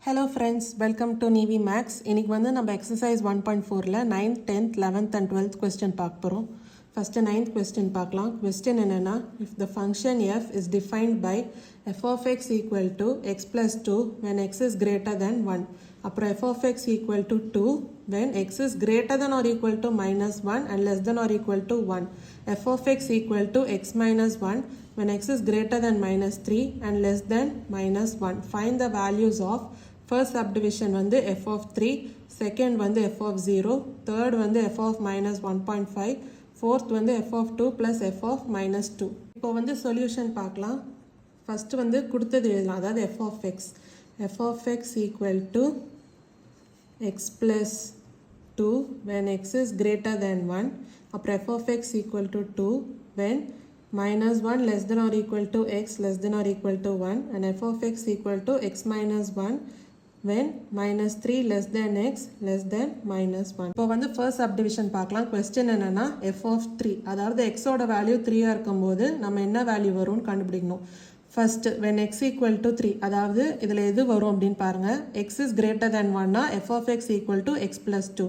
Hello friends, welcome to Navy Max. இன்னைக்கு வந்து நம்ம exercise 1.4ல 9th, 10th, 11th and 12th question பார்க்க போறோம். First 9th question பார்க்கலாம். Question என்னன்னா, if the function f is defined by f of x equal to x plus 2 when x is greater than 1. அப்புறம் f of x equal to 2 when x is greater than or equal to minus 1 and less than or equal to 1. f of x equal to x minus 1 when x is greater than minus 3 and less than minus 1. Find the values of first subdivision வந்து f of 3, second வந்து f of 0, third வந்து f of minus 1.5, fourth வந்து f of 2 plus f of minus 2. இப்போ வந்து solution பார்க்கலாம். first வந்து கொடுத்தது எழுதலாம், அதாவது f of x. f of x equal to x plus 2 when x is greater than 1. அப்புறம் f of x equal to 2 when minus 1 less than or equal to x less than or equal to 1 and f of x equal to x minus 1 when minus 3 less than x less than minus 1. இப்போ வந்து first subdivision பார்க்கலாம். question என்னன்னா f of 3, அதாவது x ஓட value 3 இருக்கும்போது நம்ம என்ன value வரும்னு கண்டுபிடிக்கணும். first when x equal to 3, அதாவது இதில் எது வரும் அப்படின்னு பாருங்க. x is greater than 1 f of x equal to x plus 2.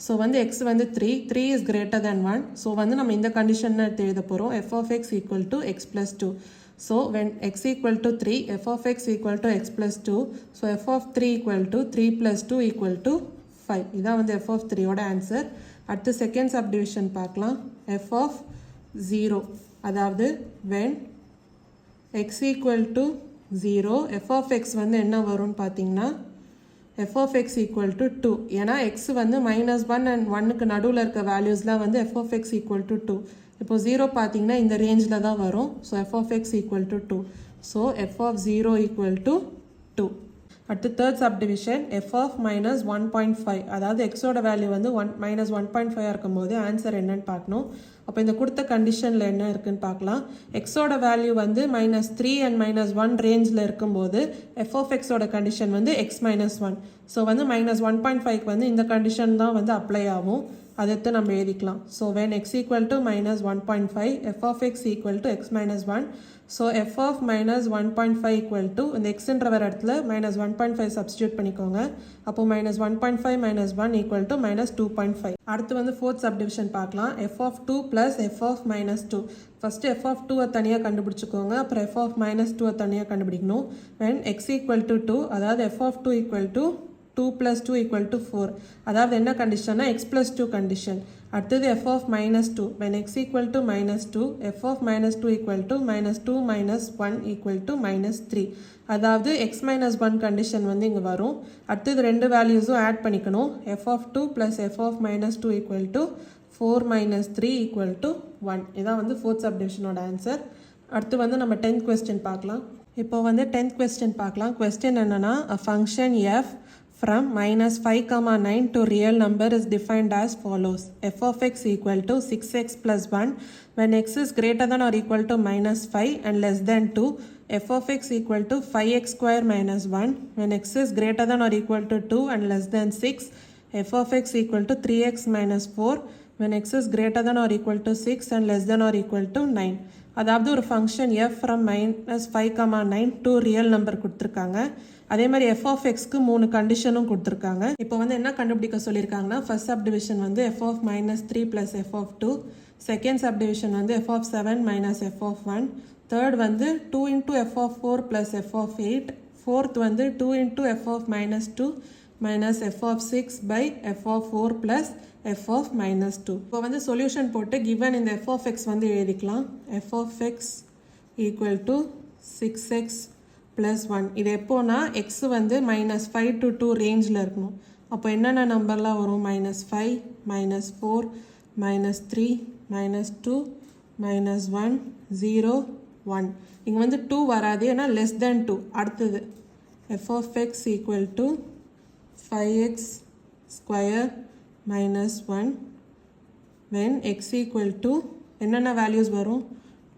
So வந்து x வந்து 3 is greater than 1. ஸோ வந்து நம்ம இந்த கண்டிஷன் எழுத போகிறோம். f of x equal to x plus 2. So when x equal to 3, f of x equal to x plus 2. So f of 3 equal to 3 plus 2 equal to 5. இதான் வந்து f of 3 ஓட answer. அடுத்து second subdivision பார்க்கலாம். f of 0, அதாவது when x equal to 0, f of x வந்து என்ன வரும்னு பார்த்தீங்கன்னா f of x equal to 2. ஏன்னா x வந்து minus 1 and 1க்கு நடுவில் இருக்க வேல்யூஸ்லாம் வந்து f of x equal to 2. இப்போ 0 பார்த்தீங்கன்னா இந்த ரேஞ்சில் தான் வரும். So f of x equal to 2. So f of 0 equal to 2. அடுத்து third subdivision f of minus 1.5, அதாவது எக்ஸோட வேல்யூ வந்து minus 1.5 இருக்கும்போது ஆன்சர் என்னன்னு பார்க்கணும். அப்போ இந்த கொடுத்த கண்டிஷனில் என்ன இருக்குன்னு பார்க்கலாம். எக்ஸோட வேல்யூ வந்து minus 3 and minus 1 ரேஞ்சில் இருக்கும்போது f of xோட கண்டிஷன் வந்து x minus 1. ஸோ வந்து minus 1.5க்கு வந்து இந்த கண்டிஷன் தான் வந்து அப்ளை ஆகும். அதை நம்ம எழுதிக்கலாம். So when x equal to minus 1.5, f of x equal to x minus 1. So f of minus 1.5 equal to இந்த xன்ற வர இடத்துல minus 1.5 சப்ஸ்டியூட் பண்ணிக்கோங்க. அப்போ minus 1.5 minus 1 equal to minus 2.5. அடுத்து வந்து ஃபோர்த் சப்டிவிஷன் பார்க்கலாம். f of 2 plus f of minus 2. First f of 2 தனியாக கண்டுபிடிச்சிக்கோங்க. அப்புறம் f of minus 2 தனியாக கண்டுபிடிக்கணும். when x equal to 2, அதாவது f of 2 equal to 2 plus 2 equal to 4. அதாவது என்ன கண்டிஷன்னா x plus 2 கண்டிஷன். அடுத்தது f of minus 2. when x equal to minus 2, f of minus 2 equal to minus 2 minus 1 equal to minus 3. அதாவது x minus 1 condition வந்து இங்கே வரும். அடுத்தது ரெண்டு வேல்யூஸும் add பண்ணிக்கணும். f of 2 plus f of minus 2 equal to 4 minus 3 equal to 1. இதான் வந்து fourth சப்டிவிஷனோட answer. அடுத்து வந்து நம்ம 10th question பார்க்கலாம். இப்போ வந்து 10th question பார்க்கலாம். question என்னன்னா a function f from minus 5,9 to real number is defined as follows. f of x equal to 6x plus 1 when x is greater than or equal to minus 5 and less than 2. f of x equal to 5x square minus 1 when x is greater than or equal to 2 and less than 6. f of x equal to 3x minus 4 when x is greater than or equal to 6 and less than or equal to 9. அதாவது ஒரு function f from minus 5,9 to real number கொடுத்துருக்காங்க. அதே மாதிரி f of xக்கு 3 கண்டிஷனும் கொடுத்துருக்காங்க. இப்போ வந்து என்ன கண்டுபிடிக்க சொல்லியிருக்காங்கன்னா ஃபர்ஸ்ட் சப்டிவிஷன் வந்து f of minus 3 plus f of 2, second subdivision வந்து f of 7 minus f of 1, third வந்து 2 into f of 4 plus f of 8, fourth வந்து 2 into f of minus 2 minus f of 6 by f of 4 plus f of minus 2. இப்போ வந்து solution போட்டு given இந்த f of x வந்து எழுதிக்கலாம். f of x equal to 6x plus 1. இது எப்போனா x வந்து minus 5 to 2 ரேஞ்சில் இருக்கணும். அப்போ என்னென்ன நம்பர்லாம் வரும்? minus 5, minus 4, minus 3, minus 2, minus 1, 0, 1. இங்கே வந்து 2 வராது, ஏன்னா less than 2. அடுத்தது f of x equal to 5x square minus 1 when x equal to என்னென்ன வேல்யூஸ் வரும்?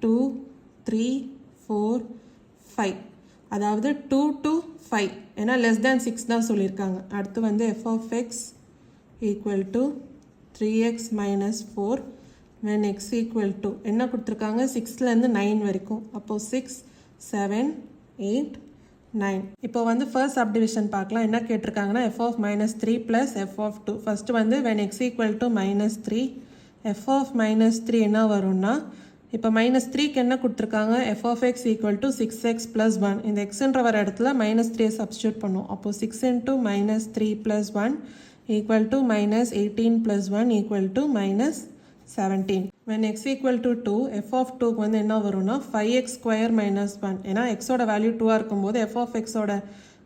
2, 3, 4, 5. அதாவது 2 to 5, ஏன்னா less than 6 தான் சொல்லியிருக்காங்க. அடுத்து வந்து f of x equal to 3x minus 4 when x equal to என்ன கொடுத்துருக்காங்க? 6லேருந்து 9 வரைக்கும். அப்போது 6, 7, 8, 9. இப்போ வந்து ஃபர்ஸ்ட் சப்டிவிஷன் பார்க்கலாம். என்ன கேட்டிருக்காங்கன்னா f of minus 3 plus f of 2. First வந்து when x equal to minus 3, f of minus 3 என்ன வரும்னா, இப்போ minus 3க்கு என்ன கொடுத்துருக்காங்க, f of x equal to 6x plus 1. இந்த xன்ற வர இடத்துல minus 3 சப்ஸ்டியூட் பண்ணும். அப்போ 6 into minus 3 plus 1 equal to minus 18 plus 1 equal to minus 17. when x equal to 2, f of 2 வந்து என்ன வரும்னா 5x square minus 1. ஏன்னா x ஓட வேல்யூ 2 இருக்கும்போது f of x ஓட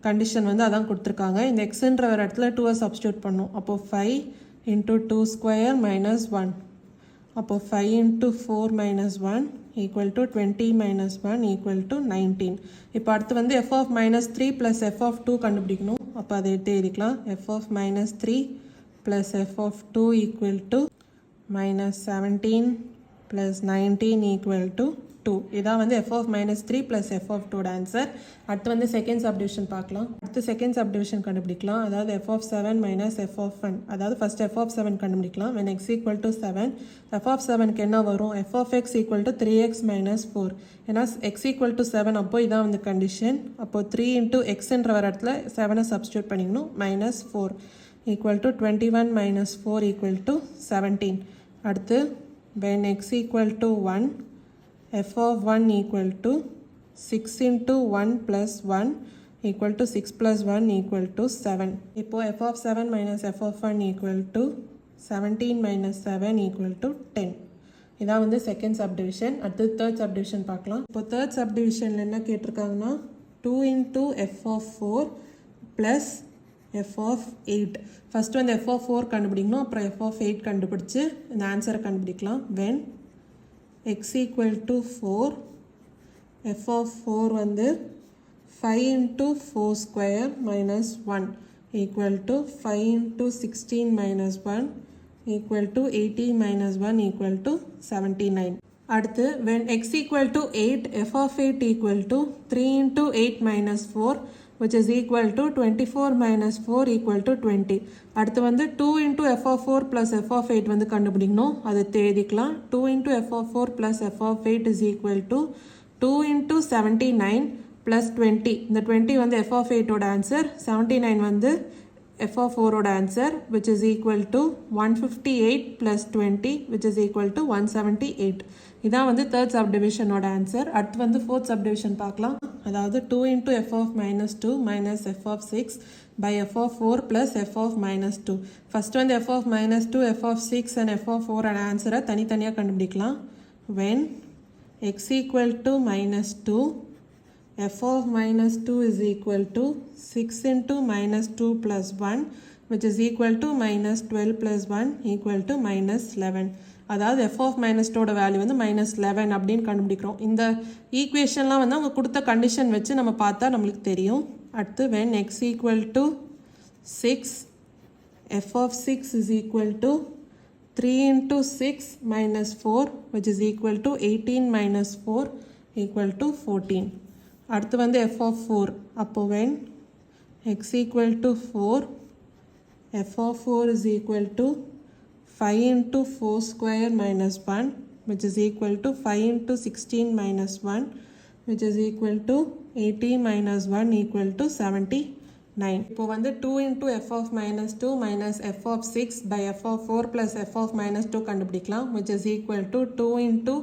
கண்டிஷன் வந்து அதான் கொடுத்துருக்காங்க. இந்த xன்ற வர இடத்துல 2 சப்ஸ்டியூட் பண்ணும். அப்போ 5 into 2 square minus 1. அப்போ 5 into 4 minus 1 equal to 20 minus 1 equal to 19. இப்போ அடுத்து வந்து f of minus 3 plus f of 2 கண்டுபிடிக்கணும். அப்போ அதை எடுத்து எழுதிக்கலாம். f of minus 3 plus f of 2 equal to minus 17 plus 19 equal to 2. இதான் வந்து f of minus 3 plus f of 2 answer. அடுத்து வந்து செகண்ட் சப்டிவிஷன் பார்க்கலாம். அடுத்து செகண்ட் சப்டிவிஷன் கண்டுபிடிக்கலாம். அதாவது f of 7 minus f of 1. அதாவது ஃபர்ஸ்ட் f of 7 கண்டுபிடிக்கலாம். when x equal to 7, f of 7க்கு என்ன வரும், f of x equal to 3x minus 4. ஏன்னா x equal to 7 அப்போ இதான் வந்து கண்டிஷன். அப்போ 3 into xன்ற வர இடத்துல 7 சப்ஸ்டியூட் பண்ணிக்கணும். minus 4 equal to 21 minus 4 equal to 17. அடுத்து when x equal to 1, f of 1 equal to 6 into 1 plus 1 equal to 6 plus 1 equal to 7. இப்போ f of 7 minus f of 1 equal to 17 minus 7 equal to 10. இதான் வந்து second subdivision. அடுத்து third subdivision பார்க்கலாம். இப்போ third சப்டிவிஷனில் என்ன கேட்டிருக்காங்கன்னா 2 into f of 4 plus f of 8. First வந்து f of 4 கண்டுபிடிக்கணும். அப்புறம் f of 8 கண்டுபிடிச்சு இந்த ஆன்சரை கண்டுபிடிக்கலாம். when x equal to 4, f of 4 வந்து 5 into 4 square minus 1 equal to 5 into 16 minus 1 equal to 80 minus 1 equal to 79. அடுத்து when x equal to 8, f of 8 equal to 3 into 8 minus 4 which is equal to 24 minus 4 equal to 20. அடுத்து வந்து 2 into f of 4 plus f of 8 வந்து கண்டுபிடிக்கணும். அதை தேடிக்கலாம். 2 into f of 4 plus f of 8 is equal to 2 into 79 plus 20. இந்த 20 வந்து f of 8 ஓட answer, 79 வந்து f of 4 ஓட answer which is equal to 158 plus 20 which is equal to 178. இதான் வந்து தேர்ட் சப்டிவிஷனோட ஆன்சர். அடுத்து வந்து ஃபோர்த் சப்டிவிஷன் பார்க்கலாம். அதாவது 2 into f of minus 2 minus f of 6 by f of 4 plus f of minus 2. First வந்து f of minus 2, f of 6 and f of 4 ஆன ஆன்சரை தனித்தனியாக கண்டுபிடிக்கலாம். when x equal to minus 2, f of minus 2 is equal to 6 into minus 2 plus 1 which is equal to minus 12 plus 1 equal to minus 11. அதாவது f of minus 2 value வந்து minus 11 அப்படின்னு கண்டுபிடிக்கிறோம். இந்த ஈக்குவேஷன்லாம் வந்து அவங்க கொடுத்த கண்டிஷன் வச்சு நம்ம பார்த்தா நம்மளுக்கு தெரியும். அடுத்து when x equal to 6, f of 6 is equal to 3 into 6 minus 4 which is equal to 18 minus 4 equal to 14. அடுத்து வந்து f of 4. அப்போ when x equal to 4, f of 4 is equal to 5 into 4 square minus 1 which is equal to 5 into 16 minus 1 which is equal to 80 minus 1 equal to 79. இப்போ வந்து 2 into f of minus 2 minus f of 6 by f of 4 plus f of minus 2 கண்டுபிடிக்கலாம் which is equal to 2 into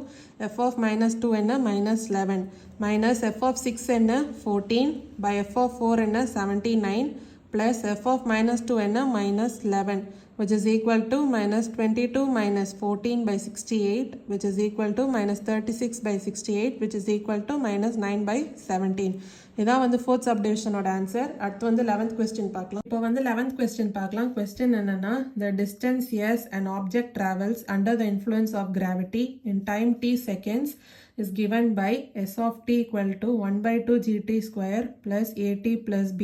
f of minus 2 என்ன minus 11 minus f of 6 என்ன 14 by f of 4 என்ன 79 plus f of minus 2 என்ன minus 11 which is equal to minus 22 minus 14 by 68 which is equal to minus 36 by 68 which is equal to minus 9 by 17. இதான் வந்து fourth சப்டிவிஷனோட answer. அடுத்து வந்து 11th question பார்க்கலாம். இப்போ வந்து 11th question பார்க்கலாம். கொஸ்டின் என்னன்னா the distance s an object travels under the influence of gravity in time t seconds is given by s of t equal to 1 by 2 gt square plus at plus b,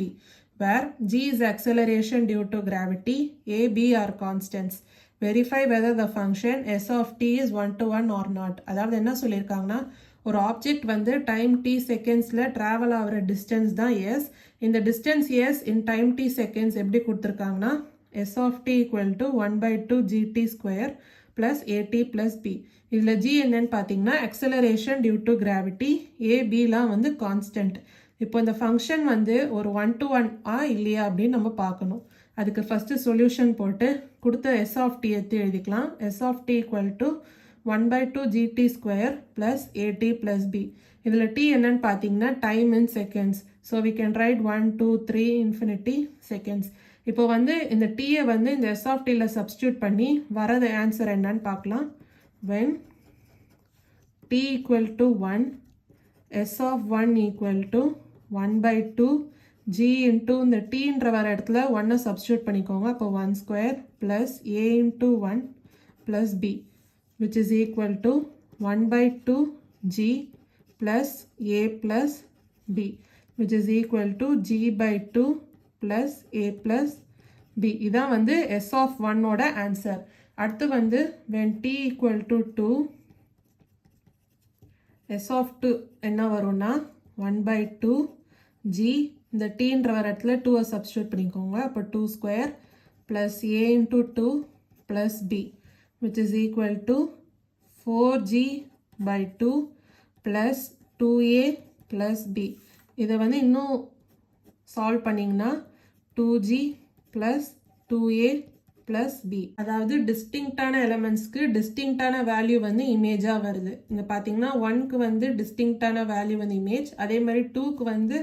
where g is acceleration due to gravity, a, b are constants. Verify whether the function s of t is 1 to 1 or not. அதாவது என்ன சொல்லியிருக்காங்கன்னா, ஒரு object வந்து time t செகண்ட்ஸில் travel ஆகிற distance தான் S. இந்த distance S in time t seconds எப்படி கொடுத்துருக்காங்கன்னா s of t equal to 1 by 2 gt square plus at plus b. இதில் g என்னன்னு பார்த்தீங்கன்னா acceleration due to gravity, a, bலாம் வந்து கான்ஸ்டன்ட். இப்போ இந்த ஃபங்க்ஷன் வந்து ஒரு 1 to 1 இல்லையா அப்படின்னு நம்ம பார்க்கணும். அதுக்கு ஃபஸ்ட்டு சொல்யூஷன் போட்டு கொடுத்த s of t எடுத்து எழுதிக்கலாம். s of t equal to 1/2 gt square plus at plus b. இதில் t என்னன்னு பார்த்தீங்கன்னா time in seconds. So we can write 1 2 3 infinity seconds. இப்போ வந்து இந்த டீயை வந்து இந்த s of tல சப்ஸ்டியூட் பண்ணி வரது ஆன்சர் என்னன்னு பார்க்கலாம். when t equal to 1, s of 1 equal to 1/2 g into இந்த tன்ற வர இடத்துல 1 சப்ஸ்டியூட் பண்ணிக்கோங்க. அப்போ 1 square plus a into 1 plus b which is equal to 1/2 g plus a plus b which is equal to g by 2 plus a plus b. இதான் வந்து s of 1 ஓட answer. அடுத்து வந்து when t equal to 2, s of 2 என்ன வரும்னா 1/2 g, இந்த tன்ற வர இடத்துல 2 சப்ஸ்டியூட் பண்ணிக்கோங்க. அப்போ 2 square plus a into 2 plus b which is equal to 4g by 2 plus 2a plus b. இதை வந்து இன்னும் சால்வ் பண்ணிங்கன்னா 2g plus 2a plus b. அதாவது டிஸ்டிங்க்டான எலமெண்ட்ஸ்க்கு டிஸ்டிங்க்டான வேல்யூ வந்து இமேஜாக வருது. இங்கே பார்த்தீங்கன்னா 1க்கு வந்து டிஸ்டிங்க்டான வேல்யூ வந்து இமேஜ், அதே மாதிரி 2க்கு வந்து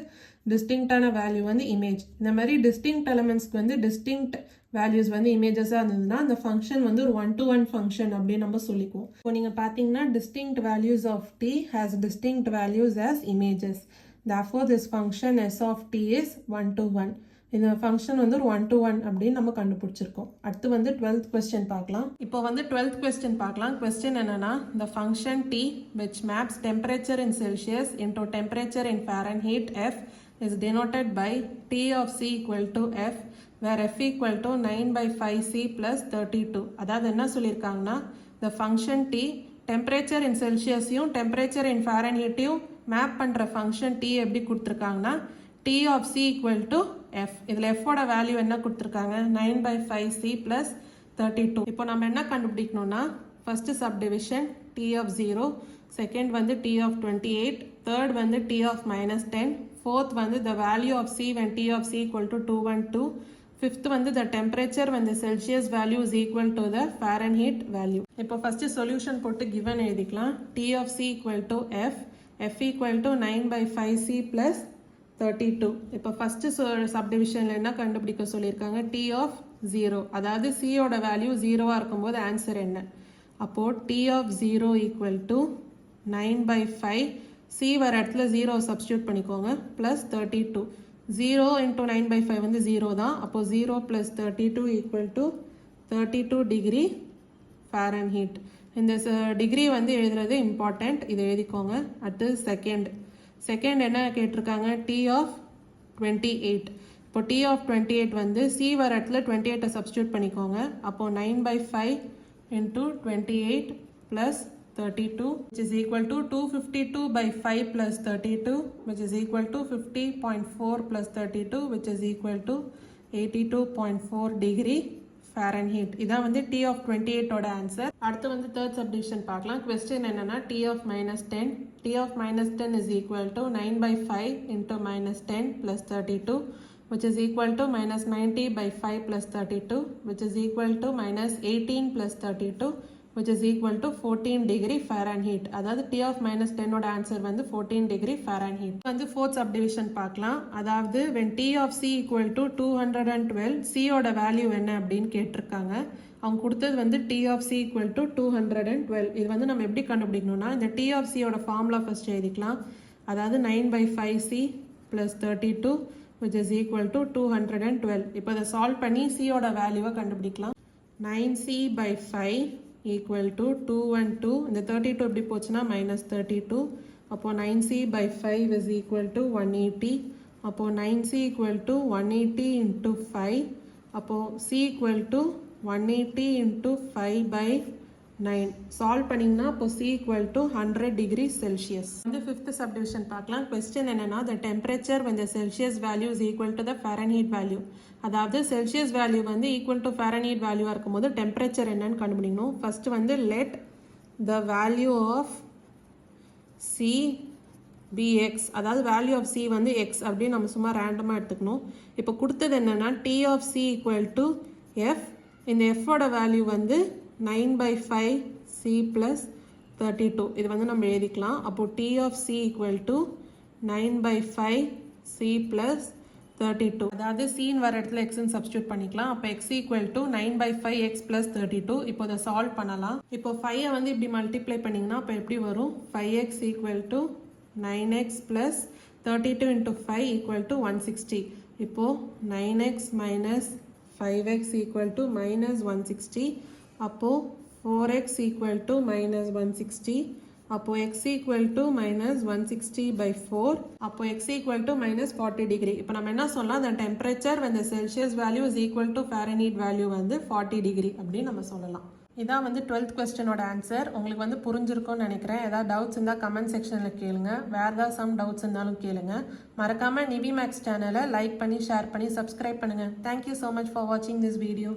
டிஸ்டிங்க்டான வேல்யூ வந்து இமேஜ். இந்த மாதிரி டிஸ்டிங்க்ட் எலமெண்ட்ஸ்க்கு வந்து டிஸ்டிங்க்ட் வேல்யூஸ் வந்து இமேஜஸாக இருந்ததுன்னா அந்த ஃபங்க்ஷன் வந்து ஒரு 1 to 1 ஃபங்க்ஷன் அப்படின்னு நம்ம சொல்லிக்குவோம். இப்போ நீங்கள் பார்த்தீங்கன்னா distinct values of t has distinct values as images. Therefore this function s of t is 1 to 1. இந்த ஃபங்க்ஷன் வந்து ஒரு 1 to 1 அப்படின்னு நம்ம கண்டுபிடிச்சிருக்கோம். அடுத்து வந்து 12th question பார்க்கலாம். இப்போ வந்து 12th question பார்க்கலாம். கொஸ்டின் என்னன்னா the function t which maps temperature in Celsius into temperature in Fahrenheit f is denoted by t of c equal to f where f equal to 9/5c plus 32. அதாவது என்ன சொல்லியிருக்காங்கன்னா the function t temperature in Celsiusயும் temperature in Fahrenheitயும் map பண்ணுற function t எப்படி கொடுத்துருக்காங்கன்னா t of c equal to f. இதில் f ஓட வேல்யூ என்ன கொடுத்துருக்காங்க 9/5c plus 32. இப்போ நம்ம என்ன கண்டுபிடிக்கணும்னா first subdivision t of 0, second வந்து t of 28, தேர்ட் வந்து t of -10, ஃபோர்த் வந்து the value of c when t of c equal to 212, fifth வந்து the temperature when the Celsius value is equal to the Fahrenheit value. இப்போ first solution போட்டு given எழுதிக்கலாம். t of c equal to f, f equal to 9/5c plus 32. இப்போ first சப்டிவிஷனில் என்ன கண்டுபிடிக்க சொல்லியிருக்காங்க t of 0, அதாவது c ஓட வேல்யூ 0வாக இருக்கும்போது ஆன்சர் என்ன. அப்போது t of 0 equal to 9/5, c வர இடத்துல 0 சப்ஸ்டியூட் பண்ணிக்கோங்க ப்ளஸ் 32. 0 into 9/5 வந்து 0 தான். அப்போது 0 plus 32 equal to 32 degree Fahrenheit. இந்த டிகிரி வந்து எழுதுறது இம்பார்ட்டண்ட், இதை எழுதிக்கோங்க. அடுத்து செகண்ட் என்ன கேட்டிருக்காங்க t of 28. இப்போ t of 28 வந்து c வர இடத்துல 28 சப்ஸ்டியூட் பண்ணிக்கோங்க. அப்போது 9/5 into 28 plus 32 which is equal to 252/5 plus 32 which is equal to 50.4 plus 32 which is equal to 82.4 degree Fahrenheit. இதான் வந்து t of 28 ஓட ஆன்சர். அடுத்து வந்து தேர்ட் சப்டிவிஷன் பார்க்கலாம். கொஸ்டின் என்னன்னா t of -10. t of -10 is equal to 9/5 into -10 plus 32 which is equal to -90/5 plus 32 which is equal to -18 plus 32 which is equal to 14 degree Fahrenheit. அதாவது t of -10 ஓட answer வந்து 14 degree Fahrenheit. வந்து fourth subdivision பார்க்கலாம். அதாவது when t of c equal to 212, c ஓட value என்ன அப்படின்னு கேட்டிருக்காங்க. அவங்க கொடுத்தது வந்து t of c equal to 212. இது வந்து நம்ம எப்படி கண்டுபிடிக்கணும்னா இந்த t of c ஓட ஃபார்முலா ஃபர்ஸ்ட் எழுதிக்கலாம். அதாவது 9/5c plus 32 which is equal to 212. இப்போ இதை சால்வ் பண்ணி c ஓட வேல்யூவை கண்டுபிடிக்கலாம். 9c/5 equal to 212. இந்த 32 எப்படி போச்சுன்னா -32. அப்போது 9c/5 is equal to 180. அப்போது 9c equal to 180 into 5. அப்போது c equal to 180 into 5/9. Solve பண்ணிங்கன்னா அப்போ c equal to 100 degree Celsius. வந்து ஃபிஃப்த் சப்டிவிஷன் பார்க்கலாம். கொஸ்டின் என்னன்னா the temperature when the Celsius value is equal to the Fahrenheit value. அதாவது Celsius value வந்து equal to Fahrenheit வேல்யூவாக இருக்கும்போது டெம்பரேச்சர் என்னன்னு கண்டுபிடிக்கணும். ஃபர்ஸ்ட் வந்து let the value of C bx அதாவது வேல்யூ ஆஃப் c வந்து x அப்படின்னு நம்ம சும்மா ரேண்டமாக எடுத்துக்கணும். இப்போ கொடுத்தது என்னென்னா t of c equal to f. இந்த f-ஓட வேல்யூ வந்து 9/5 c plus 32. இது வந்து நம்ம எழுதிக்கலாம். அப்போது t of c equal to 9/5 c plus 32. அதாவது c வர இடத்துல xன்னு சப்ஸ்டியூட் பண்ணிக்கலாம். அப்போ x equal to 9/5 x plus 32. இப்போ இதை சால்வ் பண்ணலாம். இப்போ 5 வந்து இப்படி மல்டிப்ளை பண்ணிங்கன்னா அப்போ எப்படி வரும்? 5x equal to 9x plus 32 into 5 equal to 160. இப்போ 9x minus 5x equal to minus 160. அப்போ 4x equal to minus 160. அப்போ x equal to minus 160 by 4. அப்போ x equal to minus 40 degree. இப்போ நம்ம என்ன சொல்லலாம்? The temperature when the Celsius value is equal to Fahrenheit value வந்து 40 degree அப்படின்னு நம்ம சொல்லலாம். இதான் வந்து 12th கொஸ்டினோட ஆன்சர். உங்களுக்கு வந்து புரிஞ்சிருக்கும்னு நினைக்கிறேன். ஏதாவது டவுட்ஸ் இருந்தால் கமெண்ட் செக்ஷனில் கேளுங்க. வேறு ஏதாவது சம் டவுட்ஸ் இருந்தாலும் கேளுங்க. மறக்காமல் நிவி மேக்ஸ் சேனலை லைக் பண்ணி ஷேர் பண்ணி சப்ஸ்கிரைப் பண்ணுங்கள். தேங்க்யூ ஸோ மச் ஃபார் வாட்சிங் திஸ் வீடியோ.